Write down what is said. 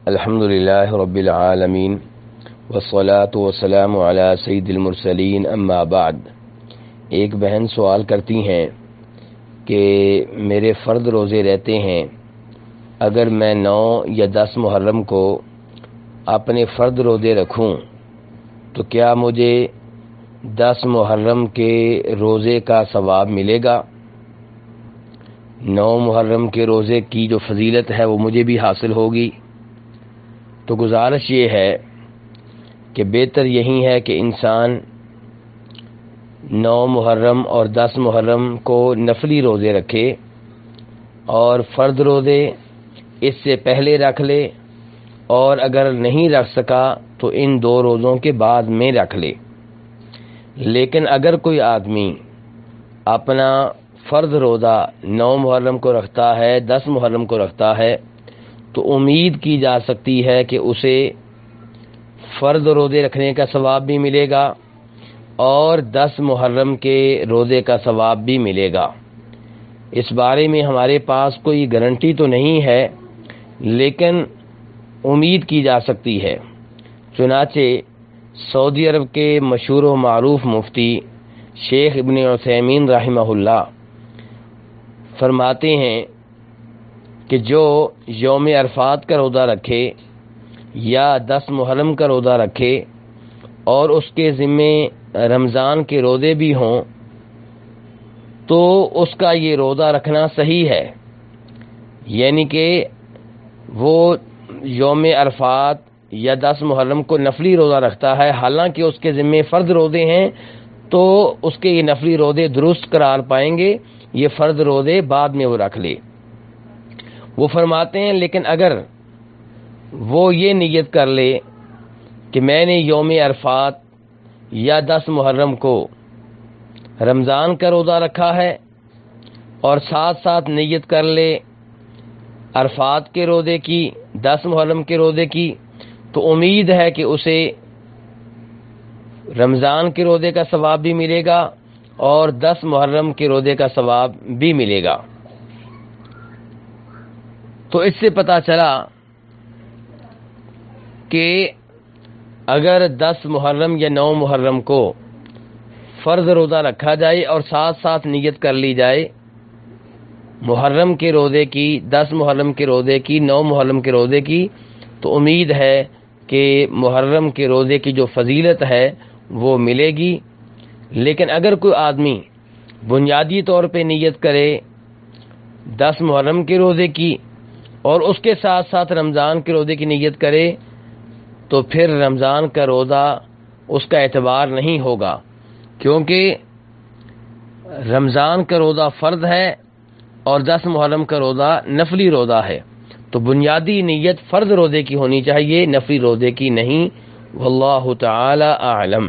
الحمدللہ رب العالمین والصلاة والسلام علی سید المرسلین اما بعد۔ ایک بہن سوال کرتی ہیں کہ میرے فرد روزے رہتے ہیں، اگر میں 9 یا 10 محرم کو اپنے فرد روزے رکھوں تو کیا مجھے 10 محرم کے روزے کا ثواب ملے گا؟ 9 محرم کے روزے کی جو فضیلت ہے وہ مجھے بھی حاصل ہوگی؟ تو گزارش یہ ہے کہ بہتر یہی ہے کہ انسان 9 محرم اور 10 محرم کو نفلی روزے رکھے اور فرد روزے اس سے پہلے رکھ لے، اور اگر نہیں رکھ سکا تو ان 2 روزوں کے بعد میں رکھ لے۔ لیکن اگر کوئی آدمی اپنا فرد روزہ 9 محرم کو رکھتا ہے، 10 محرم کو رکھتا ہے، تو امید کی جا سکتی ہے کہ اسے فرد روزے رکھنے کا ثواب بھی ملے گا اور 10 محرم کے روزے کا ثواب بھی ملے گا۔ اس بارے میں ہمارے پاس کوئی گارنٹی تو نہیں ہے، لیکن امید کی جا سکتی ہے۔ چنانچہ سعودی عرب کے مشہور و معروف مفتی شیخ ابن عثیمین رحمہ اللہ فرماتے ہیں کہ جو یوم عرفات کا روزہ رکھے یا 10 محرم کا روزہ رکھے اور اس کے ذمے رمضان کے روزے بھی ہوں تو اس کا یہ روزہ رکھنا صحیح ہے، یعنی کہ وہ یوم عرفات یا 10 محرم کو نفلی روزہ رکھتا ہے، حالانکہ اس کے ذمے فرض روزے ہیں، تو اس کے یہ نفلی روزے درست قرار پائیں گے، یہ فرض روزے بعد میں وہ رکھ لے۔ وہ فرماتے ہیں لیکن اگر وہ یہ نیت کر لے کہ میں نے یوم عرفات یا 10 محرم کو رمضان کا روزہ رکھا ہے اور ساتھ ساتھ نیت کر لے عرفات کے روزے کی، 10 محرم کے روزے کی، تو امید ہے کہ اسے رمضان کے روزے کا ثواب بھی ملے گا اور 10 محرم کے روزے کا ثواب بھی ملے گا۔ تو اس سے پتہ چلا کہ اگر 10 محرم یا 9 محرم کو فرض روزہ رکھا جائے اور ساتھ ساتھ نیت کر لی جائے محرم کے روزے کی، 10 محرم کے روزے کی، 9 محرم کے روزے کی، تو امید ہے کہ محرم کے روزے کی جو فضیلت ہے وہ ملے گی۔ لیکن اگر کوئی آدمی بنیادی طور پہ نیت کرے 10 محرم کے روزے کی اور اس کے ساتھ ساتھ رمضان کے روزے کی نیت کرے تو پھر رمضان کا روزہ اس کا اعتبار نہیں ہوگا، کیونکہ رمضان کا روزہ فرض ہے اور 10 محرم کا روزہ نفلی روزہ ہے، تو بنیادی نیت فرض روزے کی ہونی چاہیے، نفلی روزے کی نہیں۔ واللہ تعالی اعلم۔